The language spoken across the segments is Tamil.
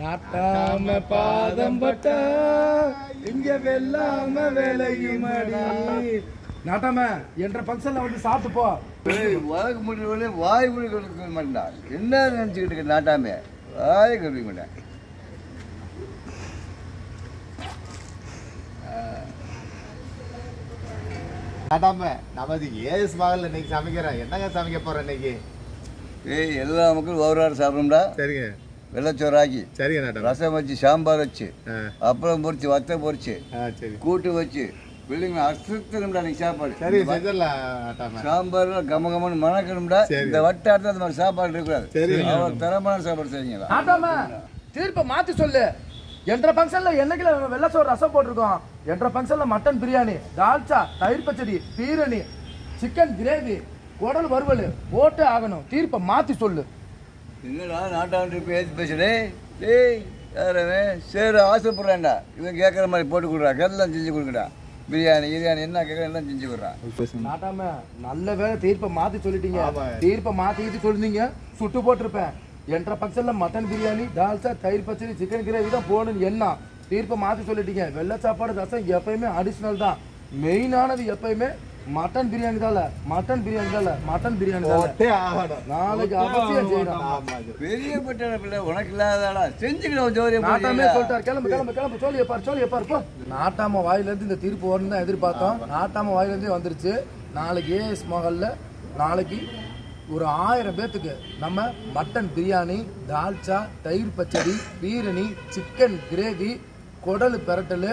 நாட்டாம பாதம் பட்டா இங்க வெல்லாம வேலையுமடி. நாட்டாம என்ற ஃபங்க்ஷன்ல வந்து சாப்பிட்டு போ. வாய்க்கு முடியல வாய் முடி கொடுக்க மாட்டான். என்ன நினைச்சுக்கிட்டு இருக்க நாட்டாமே வாய் கொடுக்க மாட்டேன். நாட்டாம நமது ஏஎஸ் மகள் இன்னைக்கு சமைக்கிறேன். என்னங்க சமைக்க போறேன் இன்னைக்கு? எல்லா மக்களும் ஒவ்வொரு சாப்பிடும்டா. சரிங்க. வெள்ளச்சோறாக்கி சரிங்க நாட்டாம. ரசம் வச்சு சாம்பார் வச்சு அப்புறம் பொரிச்சு வத்தை பொரிச்சு கூட்டு வச்சு பிள்ளைங்க அசுத்தணும்டா நீ சாப்பாடு. சரி செஞ்சிடலாம் நாட்டாம. சாம்பார் கம கமன்னு மணக்கணும்டா. இந்த வட்டாரத்தில் அந்த மாதிரி சாப்பாடு இருக்கக்கூடாது. தரமான சாப்பாடு செய்யுங்களா. நாட்டாம தீர்ப்பை மாத்தி சொல்லு. என்ற ஃபங்க்ஷன்ல என்னைக்குல வெள்ளச்சோறு ரசம் போட்டிருக்கோம். என்ற ஃபங்க்ஷன்ல மட்டன் பிரியாணி, தால்ச்சா, தயிர் பச்சடி, பீரணி, சிக்கன் கிரேவி, குடல் வறுவல் போட்டு ஆகணும். தீர்ப்பை மாத்தி சொல்லு. என்னடா நாட்டாண்டு பேசி பேசுடே. டேய் யாரவே சரி ஆசைப்படுறேன்டா. இவன் கேட்குற மாதிரி போட்டு கொடுக்குறான். எல்லாம் செஞ்சு கொடுக்குறா. பிரியாணி கிரியாணி என்ன கேட்குறேன் எல்லாம் செஞ்சு கொடுறான். நாட்டாம நல்ல வேலை தீர்ப்பை மாத்தி சொல்லிட்டீங்க. தீர்ப்பை மாத்திக்கிட்டு சொல்லிருந்தீங்க சுட்டு போட்டிருப்பேன். என்ற ஃபங்க்ஷன்ல மட்டன் பிரியாணி, தால்ச்சா, தயிர் பச்சடி, சிக்கன் கிரேவி தான் போகணும்னு என்ன தீர்ப்பை மாற்றி சொல்லிட்டீங்க. வெள்ளை சாப்பாடு ரசம் எப்பயுமே அடிஷ்னல் தான். மெயினானது எப்பயுமே மட்டன் பிரியாணி தான். மட்டன் பிரியாணி தான். மட்டன் பிரியாணி தான். நாளைக்கு அவசியம் செய்யணும். பெரிய பட்டாள பிள்ளை உனக்கு இல்லாதாடா செஞ்சுக்கலாம். ஜோரியம் நாட்டாமே சொல்லிட்டார். கிளம்பு கிளம்பு கிளம்பு. சொல்லி போ. நாட்டாம வாயிலிருந்து இந்த தீர்ப்பு வரணும் தான் எதிர்பார்த்தோம். நாட்டாம வாயிலிருந்தே வந்துருச்சு. நாளைக்கு ஏஎஸ் மகல்ல நாளைக்கு ஒரு 1000 பேத்துக்கு நம்ம மட்டன் பிரியாணி, தால்ச்சா, தயிர் பச்சடி, பீரணி, சிக்கன் கிரேவி, குடல் பெரட்டல்,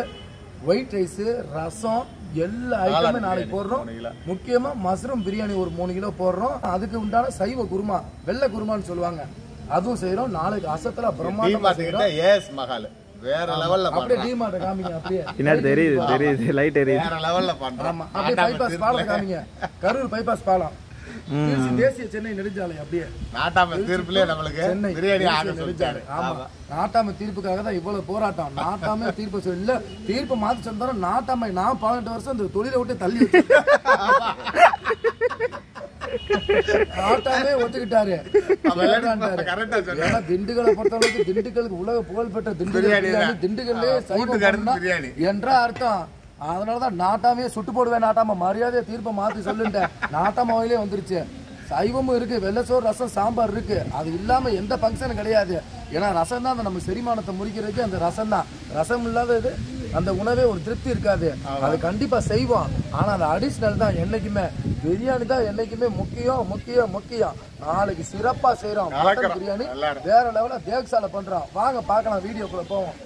ஒயிட் ரைஸ், ரசம் எல்லா ஐட்டமே நாளைக்கு போடுறோம். முக்கியமா மஷ்ரூம் பிரியாணி ஒரு 3 கிலோ போடுறோம். அதுக்கு உண்டான சைவ குருமா, வெள்ளை குருமான்னு சொல்லுவாங்க, அதுவும் செய்யறோம். நாளைக்கு அசத்தலா பிரம்மாண்டமா செய்யறோம். ஏஎஸ் மகால் வேற லெவல்ல அப்படியே டிமார்ட் காமிங்க. அப்படியே பின்னாடி தெரியுது லைட் எரியுது. வேற லெவல்ல பண்றோம். ஆமா, அப்படியே பைபாஸ் பாலம் காமிங்க. கரூர் பைபாஸ் பாலம், தேசிய சென்னை நெடுஞ்சாலை. அப்படியே நாட்டாம தீர்ப்புலயே நம்மளுக்கு பிரியாணி ஆர்டர் சொல்லிட்டாரு. ஆமா, நாட்டாம தீர்ப்புக்காக தான் இவ்வளவு போராட்டம். நாட்டாம தீர்ப்பு சொல்ல தீர்ப்பு மாத்தி சொன்னா நாட்டாம நான் 18 வருஷம் இந்த தொழிலை விட்டு தள்ளி நாட்டாமே ஒத்துக்கிட்டாரு. திண்டுக்கலை பொறுத்தளவுக்கு திண்டுக்கலுக்கு உலக புகழ்பெற்ற திண்டுக்கல்லே சைவம் என்ற அர்த்தம். அதனாலதான் நாட்டாமே சுட்டு போடுவேன். நாட்டாம மரியாதையை தீர்ப்பை மாத்தி சொல்லுட்டேன். நாட்டாம வகையிலே வந்துருச்சு. சைவமும் இருக்கு, வெள்ளச்சோறு, ரசம், சாம்பார் இருக்கு. அது இல்லாம எந்த ஃபங்க்ஷனும் கிடையாது. ஏன்னா ரசம் தான் நம்ம செரிமானத்தை முடிக்கிறதுக்கு. அந்த ரசம் தான். ரசம் இல்லாதது அந்த உணவே ஒரு திருப்தி இருக்காது. அது கண்டிப்பா செய்வோம். ஆனா அது அடிஷ்னல் தான். என்னைக்குமே பிரியாணி தான் என்னைக்குமே முக்கியம் முக்கியம் முக்கியம். நாளைக்கு சிறப்பா செய்யறோம். மட்டன் பிரியாணி வேற லெவல தேக்ஸால பண்றோம். வாங்க பார்க்கலாம், வீடியோக்குள்ள போவோம்.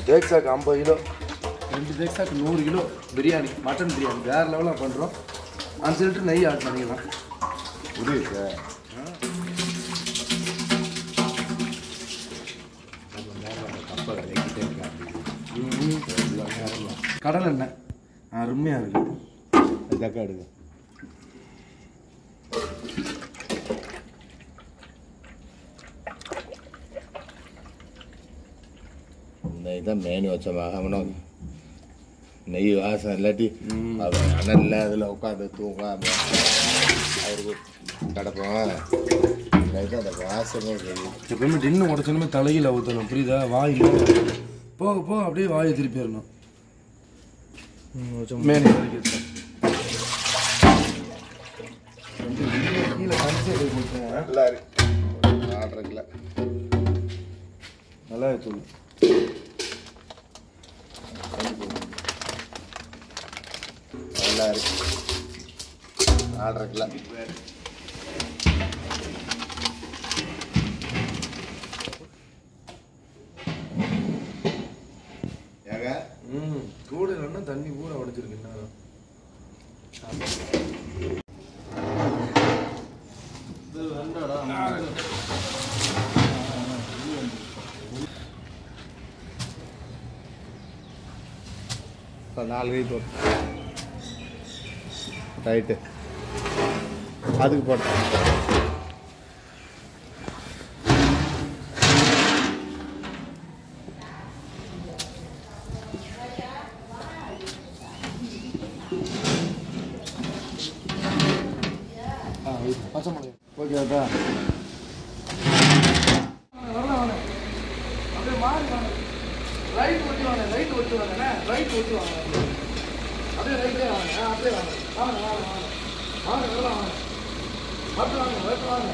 தேக்ஸாக்கு 50 kilo, 2 தேக்ஸாக்கு 100 kilo biryani, mutton biryani வேறு லெவலாக பண்ணுறோம். 5 லிட்டர் நெய் ஆட் பண்ணிக்கலாம். புரியுது. கடலை எண்ணெய் அருமையாக இருக்குது. தக்கா எடுங்க. நெய் தான் மெயின் வச்சோம். நெய் வாசம் இல்லாட்டி அனல்ல அதில் உட்காந்து தூங்காம அவருக்கு கிடப்போம். நெய் தான் அந்த வாசமே தெரியும். எப்பவுமே டின்னு உடச்சோன்னு தலையில் ஊற்றணும். புரியுதா? வாய் போக போக அப்படியே வாயை திருப்பிடணும். மேனி கீழே கன்சை கொடுத்தேன். நல்லா இருக்கு. 4.5 கிலோ நல்லா தூள். நல்லா இருக்கு. 4.5 கிலோ. ஏங்க கூட இல்லைன்னா தண்ணி பூரா உடைச்சிருக்கு. இப்போ 4 கை போட்டு ரைட்டு அதுக்கு போட்டேன். பச்சை மிளகு ஓகேவாப்பா அப்படியே மாறி வாங்க ரைட் ஒட்டி வாங்க ரைட் ஒட்டி வாங்கண்ணே ரைட் ஒட்டி வாங்க அப்படியே ரைட்டே வாங்க அப்படியே வாங்க வாங்க வாங்க வாங்க வாங்க நல்லா வாங்க பார்த்து வாங்க பார்த்து வாங்க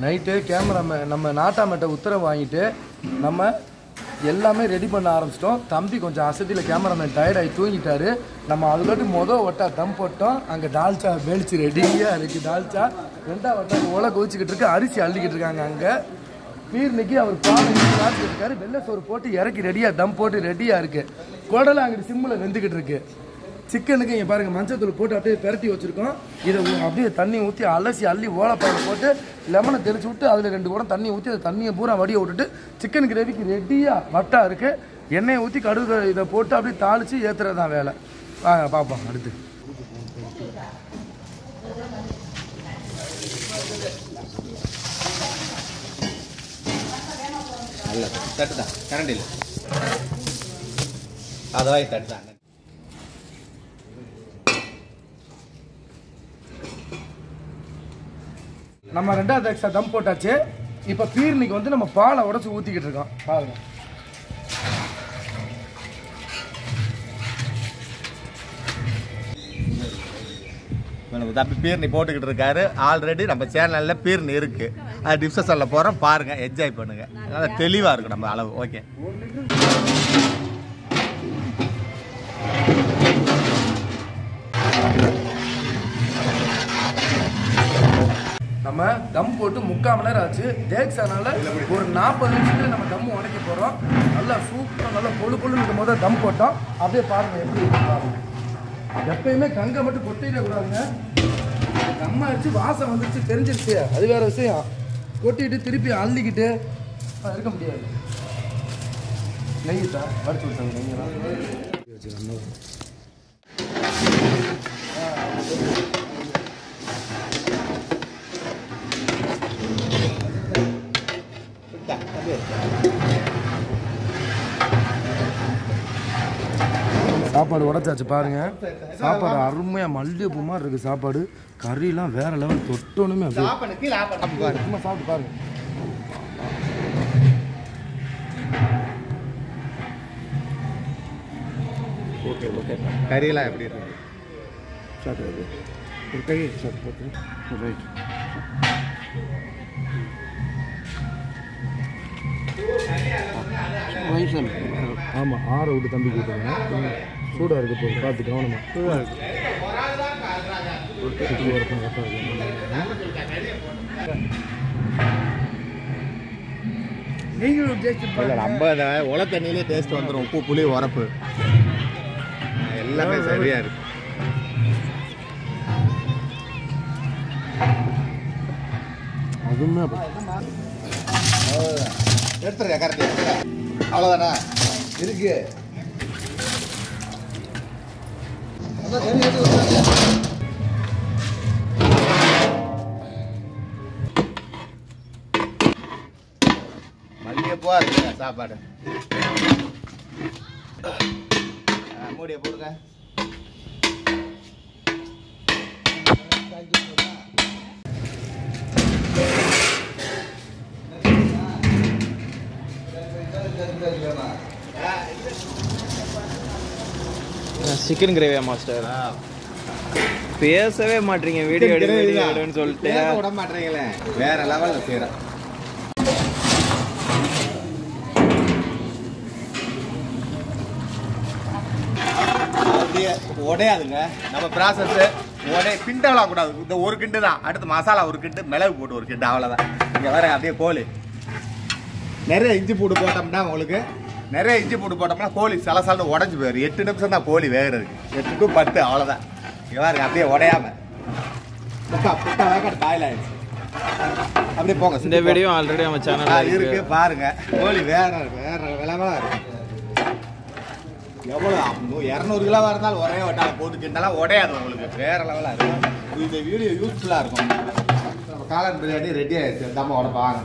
நைட்டு கேமராமேன் நம்ம நாட்டாமேட்ட உத்தரவு வாங்கிட்டு நம்ம எல்லாமே ரெடி பண்ண ஆரம்பிச்சிட்டோம். தம்பி கொஞ்சம் அசதியில் கேமராமேன் டயர்டாகி தூங்கிட்டாரு. நம்ம அதுக்காட்டி ஒட்டா தம் போட்டோம். அங்கே டால்ச்சா வேலிச்சு ரெடியாக இருக்குது. டால்ச்சா 2ஆவது வட்டா ஓலை கொதிச்சுக்கிட்டு இருக்கு. அரிசி அள்ளிக்கிட்டு இருக்காங்க. அங்கே பீர்னிக்கு அவர் பால் இருக்காரு. வெள்ளை சோறு போட்டு இறக்கி ரெடியாக தம் போட்டு ரெடியாக இருக்குது. குடலை அங்கிட்டு சிம்மில் வெந்துக்கிட்டு இருக்கு. சிக்கனுக்கு இங்கே பாருங்கள் மஞ்சத்தூள் போட்டு அப்படியே பெரட்டி வச்சுருக்கோம். இதை அப்படியே தண்ணி ஊற்றி அலசி அள்ளி ஓலைப்பாயில் போட்டு லெமனை தெளிச்சு விட்டு அதில் 2 குடம் தண்ணி ஊற்றி அந்த தண்ணியை பூரா வடியை விட்டுட்டு சிக்கன் கிரேவிக்கு ரெடியாக வட்டா இருக்குது. எண்ணெயை ஊற்றி கடுகு இதை போட்டு அப்படியே தாளித்து ஏற்றுறது தான் வேலை. வாங்க பார்ப்போம் அடுத்து. தட்டுதான் கரண்டில் அதான் தட்டுதான். நம்ம 2வது எக்ஸ்ட்ரா தம் போட்டாச்சு. இப்போ பீர்னிக்கு வந்து நம்ம பாலை உடச்சி ஊற்றிக்கிட்டு இருக்கோம். பாருங்க தம்பி பீர்னி போட்டுக்கிட்டு இருக்காரு. ஆல்ரெடி நம்ம சேனலில் பீர்னி இருக்கு. அது டிஸ்கஷனில் போகிறோம் பாருங்கள், என்ஜாய் பண்ணுங்கள். அதனால் தெளிவாக இருக்கும் நம்ம அளவு. ஓகே நம்ம தம் போட்டு 3/4 மணி நேரம் ஆச்சு. டேக்ஸானால ஒரு 40 நிமிஷத்துல நம்ம தம் உடைக்க போகிறோம். நல்லா சூப்பராக நல்லா பொழுன்னு இருக்கும் போது தம் போட்டோம். அப்படியே பாருங்கள் எப்படி இருக்கு. எப்பயுமே கங்கை மட்டும் கொட்டிடக்கூடாதுங்க. கம்மா அடிச்சு வாசம் வந்துருச்சு தெரிஞ்சிருச்சு அது வேற விஷயம். கொட்டிட்டு திருப்பி அள்ளிக்கிட்டு இருக்க முடியாது. நெய் தான் வடிச்சு விட்டாங்க. நெய்யெல்லாம் சாப்பாடு உடச்சாச்சு பாருங்க. சாப்பாடு அருமையாக மல்லிகைப்பூ மாதிரி இருக்குது. சாப்பாடு கறியெல்லாம் வேற லெவல் தொட்டோனுமே அப்படியே சாப்பிட்டு பாருங்க. ஓகே ஓகே கறியெல்லாம் எப்படி இருக்கு? சாப்பிட்டு ஒரு கை சாப்பிட்டு பார்த்து ரைட். ஆமாம் 6 விட்டு தம்பி கூட்டுங்க. சூடாக இருக்குது போய் பார்த்து கவனமாக. சூடாக இருக்குது. நீங்களும் இல்லை நம்ம உல தண்ணியிலே டேஸ்ட் வந்துடும். உப்பு புளி உரப்பு எல்லாமே சரியாக இருக்கு. அதுவுமே எடுத்துருக்க கரெக்ட். அவ்வளோதானா இருக்கு. மல்லிகைப்பூவா இருக்குங்க சாப்பாடு. மூடியை போடுங்க. சிக்கன் கிரேவியா மாஸ்டர்? பேசவே மாட்டீங்க, வீடியோ எடுன்னு சொல்லிட்டு விட மாட்டீங்களே. வேற லெவல்ல செய்யறேன். அப்படியே உடையாதுங்க நம்ம ப்ராசஸ். கிண்டலாம் கூடாது. இந்த ஒரு கிண்டு தான். அடுத்து மசாலா ஒரு கிண்டு, மிளகு போட்டு ஒரு கிண்டு, அவ்வளோதான். இங்கே வர அப்படியே கோழி நிறைய இஞ்சி பூண்டு போட்டோம்னா உங்களுக்கு நிறைய இஞ்சி பூண்டு போட்டோம்னா கோழி சலசலன்னு உடஞ்சி போயிடும். 8 நிமிஷம் தான் கோழி வேகிறதுக்கு. 8 to 10 அவ்வளோதான். இங்கே பாருங்க அப்படியே உடையாம புட்டா வேக்காடு காயில் ஆயிடுச்சு. அப்படியே போங்க. இந்த வீடியோ ஆல்ரெடி நம்ம சேனல் இருக்கு பாருங்க. கோழி வேற விலவெல்லாம் இருக்கு. எவ்வளோ 200 கிலோவாக இருந்தாலும் ஒரே வட்டால போட்டு கிண்டலாம் உடையாது உங்களுக்கு. வேற லெவலாக இருக்கும். இந்த வீடியோ யூஸ்ஃபுல்லாக இருக்கும். நம்ம காளான் பிரியாணி ரெடி ஆயிடுச்சு. நம்ம உடப்பாங்க.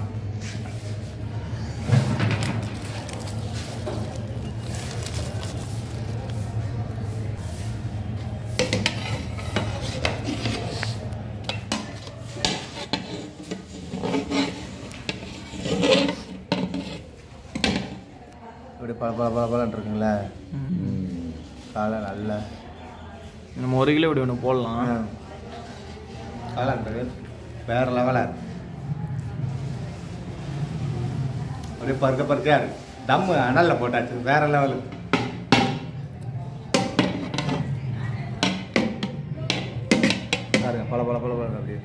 இப்படி பலன்னு இருக்குங்களா? காலை நல்ல நம்ம 1 கிலோ இப்படி ஒன்று போடலாம். காளான்றது வேற லெவலாக இருக்கு. அப்படியே பருக்கா இருக்கு. தம்மு அனலில் போட்டாச்சு. வேற லெவலு. பாருங்க பல அப்படியே